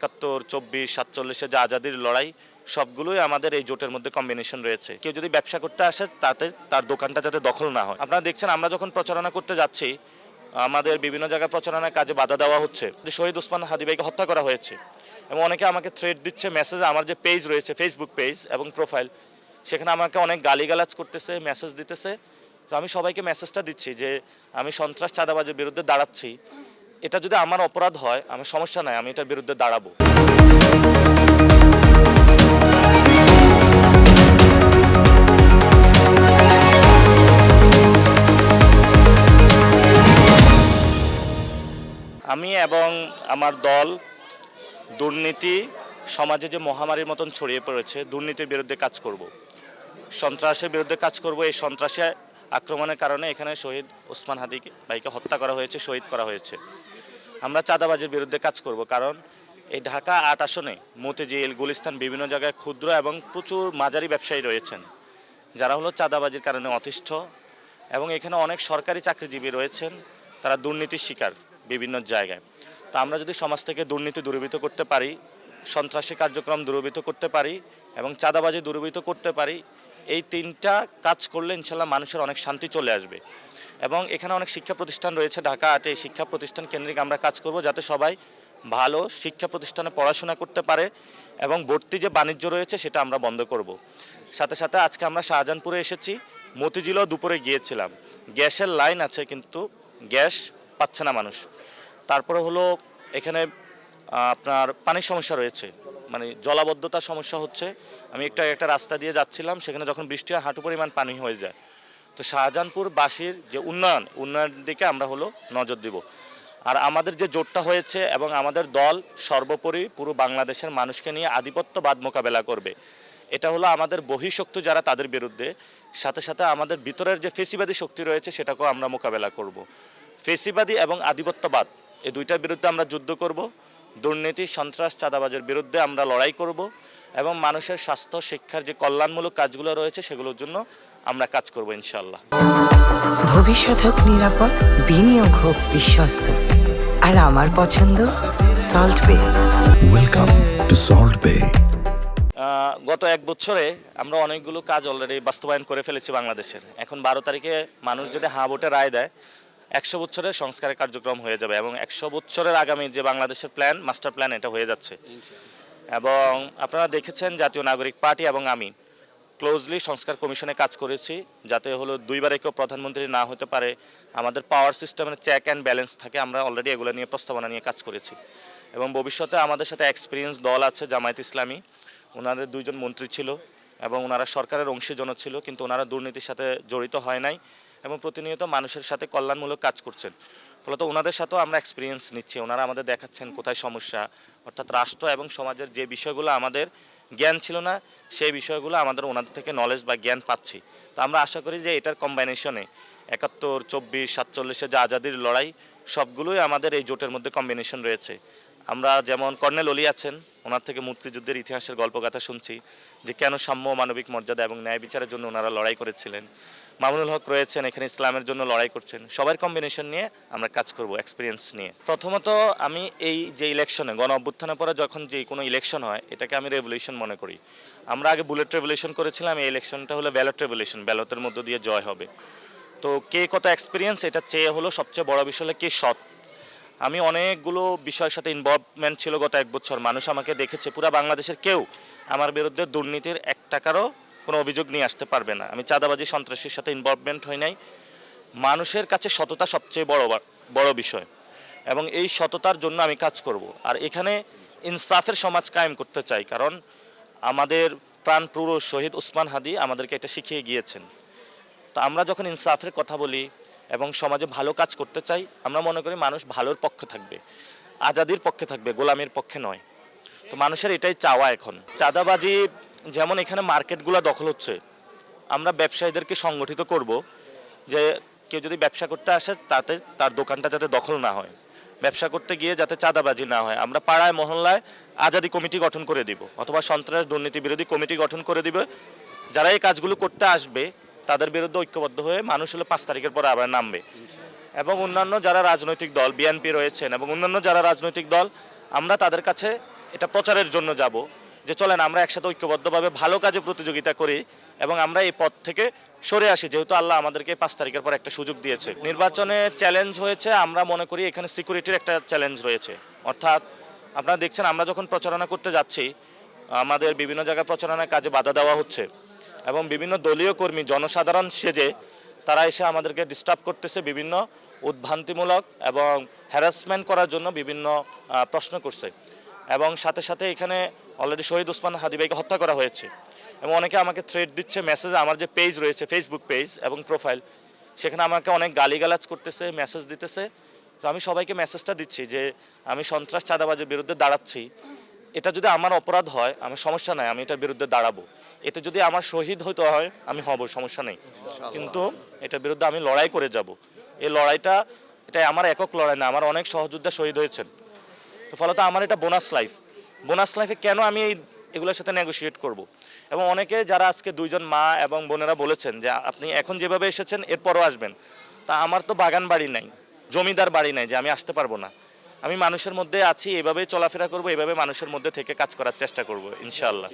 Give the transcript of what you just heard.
৭১, ২৪, ৪৭-এ যে আজাদির লড়াই সবগুলোই আমাদের এই জোটের মধ্যে কম্বিনেশন রয়েছে। কেউ যদি ব্যবসা করতে আসে তাতে তার দোকানটা যাতে দখল না হয়। আপনারা দেখছেন আমরা যখন প্রচারণা করতে যাচ্ছি আমাদের বিভিন্ন জায়গায় প্রচারণার কাজে বাধা দেওয়া হচ্ছে। শহীদ ওসমান হাদী ভাইকে হত্যা করা হয়েছে এবং অনেকে আমাকে থ্রেট দিচ্ছে, মেসেজ, আমার যে পেজ রয়েছে ফেসবুক পেজ এবং প্রোফাইল, সেখানে আমাকে অনেক গালিগালাজ করতেছে, মেসেজ দিতেছে। তো আমি সবাইকে মেসেজটা দিচ্ছি যে আমি সন্ত্রাস চাঁদাবাজের বিরুদ্ধে দাঁড়াচ্ছি। এটা যদি আমার অপরাধ হয় আমার সমস্যা নাই, আমি এটার বিরুদ্ধে দাঁড়াবো। আমি এবং আমার দল দুর্নীতি সমাজে যে মহামারীর মতন ছড়িয়ে পড়েছে, দুর্নীতির বিরুদ্ধে কাজ করব, সন্ত্রাসের বিরুদ্ধে কাজ করব। এই সন্ত্রাসী আক্রমণের কারণে এখানে শহীদ ওসমান হাদী ভাইকে হত্যা করা হয়েছে, শহীদ করা হয়েছে। আমরা চাঁদাবাজির বিরুদ্ধে কাজ করব, কারণ এই ঢাকা ৮ আসনে মতিঝিল, গুলিস্তান, বিভিন্ন জায়গায় ক্ষুদ্র এবং প্রচুর মাঝারি ব্যবসায়ী রয়েছেন যারা হলো চাঁদাবাজির কারণে অতিষ্ঠ, এবং এখানে অনেক সরকারি চাকরিজীবী রয়েছেন, তারা দুর্নীতির শিকার বিভিন্ন জায়গায়। তো আমরা যদি সমাজ থেকে দুর্নীতি দূরীভূত করতে পারি, সন্ত্রাসী কার্যক্রম দূরীভূত করতে পারি এবং চাঁদাবাজি দূরীভূত করতে পারি, এই তিনটা কাজ করলে ইনশাল্লাহ মানুষের অনেক শান্তি চলে আসবে। এবং এখানে অনেক শিক্ষা প্রতিষ্ঠান রয়েছে ঢাকা ৮-এ, এই শিক্ষা প্রতিষ্ঠান কেন্দ্রিক আমরা কাজ করব যাতে সবাই ভালো শিক্ষা প্রতিষ্ঠানে পড়াশোনা করতে পারে, এবং ভর্তি যে বাণিজ্য রয়েছে সেটা আমরা বন্ধ করব। সাথে সাথে আজকে আমরা শাহজাহানপুরে এসেছি, মতিঝিলও দুপুরে গিয়েছিলাম। গ্যাসের লাইন আছে কিন্তু গ্যাস পাচ্ছে না মানুষ। তারপরে হলো এখানে আপনার পানির সমস্যা রয়েছে, মানে জলাবদ্ধতার সমস্যা হচ্ছে। আমি একটা রাস্তা দিয়ে যাচ্ছিলাম, সেখানে যখন বৃষ্টি হয় হাঁটু পরিমাণ পানি হয়ে যায়। তো শাহজাহানপুরবাসীর যে উন্নয়নের দিকে আমরা হলো নজর দিব। আর আমাদের যে জোটটা হয়েছে এবং আমাদের দল সর্বোপরি পুরো বাংলাদেশের মানুষকে নিয়ে আধিপত্যবাদ মোকাবেলা করবে। এটা হলো আমাদের বহিঃশক্তি যারা, তাদের বিরুদ্ধে। সাথে সাথে আমাদের ভিতরের যে ফেসিবাদী শক্তি রয়েছে সেটাকেও আমরা মোকাবেলা করব। ফেসিবাদী এবং আধিপত্যবাদ এই দুইটার বিরুদ্ধে আমরা যুদ্ধ করব। দুর্নীতি, সন্ত্রাস, চাঁদাবাজের বিরুদ্ধে আমরা লড়াই করব এবং মানুষের স্বাস্থ্য, শিক্ষার যে কল্যাণমূলক কাজগুলো রয়েছে সেগুলোর জন্য আমরা কাজ করব ইনশাআল্লাহ। ভবিষ্যৎ হোক নিরাপদ, বিনিয়োগ হোক বিশ্বস্ত, আর আমার পছন্দ সল্ট বে। ওয়েলকাম টু সল্ট বে। গত 1 বছরে আমরা অনেকগুলো কাজ অলরেডি বাস্তবায়ন করে ফেলেছি বাংলাদেশের। এখন 12 তারিখে মানুষ যদি হ্যাঁ ভোটে রায় দেয়, 100 বছরের সংস্কারের কার্যক্রম হয়ে যাবে এবং 100 বছরের আগামী যে বাংলাদেশের প্ল্যান, মাস্টার প্ল্যান, এটা হয়ে যাচ্ছে। এবং আপনারা দেখেছেন জাতীয় নাগরিক পার্টি এবং আমি ক্লোজলি সংস্কার কমিশনে কাজ করেছি, যাতে হলো 2বারে কেউ প্রধানমন্ত্রী না হতে পারে, আমাদের পাওয়ার সিস্টেমের চেক অ্যান্ড ব্যালেন্স থাকে। আমরা অলরেডি এগুলো নিয়ে প্রস্তাবনা নিয়ে কাজ করেছি এবং ভবিষ্যতে আমাদের সাথে এক্সপিরিয়েন্স দল আছে, জামায়াত ইসলামী, ওনাদের 2 জন মন্ত্রী ছিল এবং ওনারা সরকারের অংশীজন ছিল, কিন্তু ওনারা দুর্নীতির সাথে জড়িত হয় নাই এবং প্রতিনিয়ত মানুষের সাথে কল্যাণমূলক কাজ করছেন। ফলত ওনাদের সাথেও আমরা এক্সপিরিয়েন্স নিচ্ছি, ওনারা আমাদের দেখাচ্ছেন কোথায় সমস্যা, অর্থাৎ রাষ্ট্র এবং সমাজের যে বিষয়গুলো আমাদের জ্ঞান ছিল না সেই বিষয়গুলো আমাদের ওনাদের থেকে নলেজ বা জ্ঞান পাচ্ছি। তো আমরা আশা করি যে এটার কম্বাইনেশনে ৭১, ২৪, ৪৭-এ যে আজাদির লড়াই সবগুলোই আমাদের এই জোটের মধ্যে কম্বিনেশন রয়েছে। আমরা যেমন কর্নেল অলি আছেন, ওনার থেকে মুক্তিযুদ্ধের ইতিহাসের গল্পগাথা শুনছি যে কেন সাম্য, মানবিক মর্যাদা এবং ন্যায় বিচারের জন্য ওনারা লড়াই করেছিলেন। মামুনুল হক রয়েছেন এখানে, ইসলামের জন্য লড়াই করছেন। সবার কম্বিনেশন নিয়ে আমরা কাজ করব, এক্সপিরিয়েন্স নিয়ে। প্রথমত আমি এই যে ইলেকশনে, গণ অভ্যুত্থানের পরে যখন যে কোনো ইলেকশন হয় এটাকে আমি রেভলিউশন মনে করি। আমরা আগে বুলেট রেভলিউশন করেছিলাম, এই ইলেকশনটা হলো ব্যালট রেভলিউশন, ব্যালটের মধ্য দিয়ে জয় হবে। তো কে কত এক্সপিরিয়েন্স এটা চেয়ে হলো সবচেয়ে বড় বিষয় হলো কে সৎ। আমি অনেকগুলো বিষয়ের সাথে ইনভলভমেন্ট ছিল গত 1 বছর। মানুষ আমাকে দেখেছে, পুরো বাংলাদেশের কেউ আমার বিরুদ্ধে দুর্নীতির 1 টাকারও কোনো অভিযোগ নিয়ে আসতে পারবে না। আমি চাঁদাবাজি, সন্ত্রাসীর সাথে ইনভলভমেন্ট হই নাই। মানুষের কাছে সততা সবচেয়ে বড় বিষয় এবং এই সততার জন্য আমি কাজ করব। আর এখানে ইনসাফের সমাজ কায়েম করতে চাই, কারণ আমাদের প্রাণ পুরো শহীদ ওসমান হাদী আমাদেরকে এটা শিখিয়ে গিয়েছেন। তো আমরা যখন ইনসাফের কথা বলি এবং সমাজে ভালো কাজ করতে চাই, আমরা মনে করি মানুষ ভালোর পক্ষে থাকবে, আজাদির পক্ষে থাকবে, গোলামির পক্ষে নয়। তো মানুষের এটাই চাওয়া এখন। চাঁদাবাজি যেমন এখানে মার্কেটগুলো দখল হচ্ছে, আমরা ব্যবসায়ীদেরকে সংগঠিত করব যে কেউ যদি ব্যবসা করতে আসে তাতে তার দোকানটা যাতে দখল না হয়, ব্যবসা করতে গিয়ে যাতে চাঁদাবাজি না হয়। আমরা পাড়ায় মহল্লায় আজাদি কমিটি গঠন করে দিব, অথবা সন্ত্রাস দুর্নীতি বিরোধী কমিটি গঠন করে দিবে। যারা এই কাজগুলো করতে আসবে তাদের বিরুদ্ধে ঐক্যবদ্ধ হয়ে মানুষ হলো 5 তারিখের পরে আবার নামবে। এবং অন্যান্য যারা রাজনৈতিক দল, বিএনপি রয়েছেন এবং অন্যান্য যারা রাজনৈতিক দল, আমরা তাদের কাছে এটা প্রচারের জন্য যাব যে চলেন আমরা একসাথে ঐক্যবদ্ধভাবে ভালো কাজে প্রতিযোগিতা করি এবং আমরা এই পথ থেকে সরে আসি, যেহেতু আল্লাহ আমাদেরকে 5 তারিখের পর একটা সুযোগ দিয়েছে। নির্বাচনে চ্যালেঞ্জ হয়েছে, আমরা মনে করি এখানে সিকিউরিটির একটা চ্যালেঞ্জ রয়েছে। অর্থাৎ আপনারা দেখছেন আমরা যখন প্রচারণা করতে যাচ্ছি, আমাদের বিভিন্ন জায়গায় প্রচারণার কাজে বাধা দেওয়া হচ্ছে এবং বিভিন্ন দলীয় কর্মী জনসাধারণ সেজে তারা এসে আমাদেরকে ডিস্টার্ব করতেছে, বিভিন্ন উদ্ভ্রান্তিমূলক এবং হ্যারাসমেন্ট করার জন্য বিভিন্ন প্রশ্ন করছে। এবং সাথে সাথে এখানে অলরেডি শহীদ ওসমান হাদি ভাইকে হত্যা করা হয়েছে এবং অনেকে আমাকে থ্রেট দিচ্ছে, মেসেজ, আমার যে পেজ রয়েছে ফেসবুক পেজ এবং প্রোফাইল, সেখানে আমাকে অনেক গালিগালাজ করতেছে, মেসেজ দিতেছে। তো আমি সবাইকে মেসেজটা দিচ্ছি যে আমি সন্ত্রাস চাঁদাবাজের বিরুদ্ধে দাঁড়াচ্ছি। এটা যদি আমার অপরাধ হয় আমি সমস্যা নাই, আমি এটার বিরুদ্ধে দাঁড়াবো। এতে যদি আমার শহীদ হতে হয় আমি হব, সমস্যা নেই, কিন্তু এটার বিরুদ্ধে আমি লড়াই করে যাব। এই লড়াইটা, এটা আমার একক লড়াই না, আমার অনেক সহযোদ্ধা শহীদ হয়েছেন। তো ফলত আমার এটা বোনাস লাইফে কেন আমি এগুলোর সাথে নেগোশিয়েট করব। এবং অনেকে যারা আজকে 2 জন মা এবং বোনেরা বলেছেন যে আপনি এখন যেভাবে এসেছেন এরপরও আসবেন, তা আমার তো বাগান বাড়ি নাই, জমিদার বাড়ি নাই যে আমি আসতে পারবো না। আমি মানুষের মধ্যে আছি, এভাবেই চলাফেরা করব, এভাবে মানুষের মধ্যে থেকে কাজ করার চেষ্টা করব ইনশাআল্লাহ।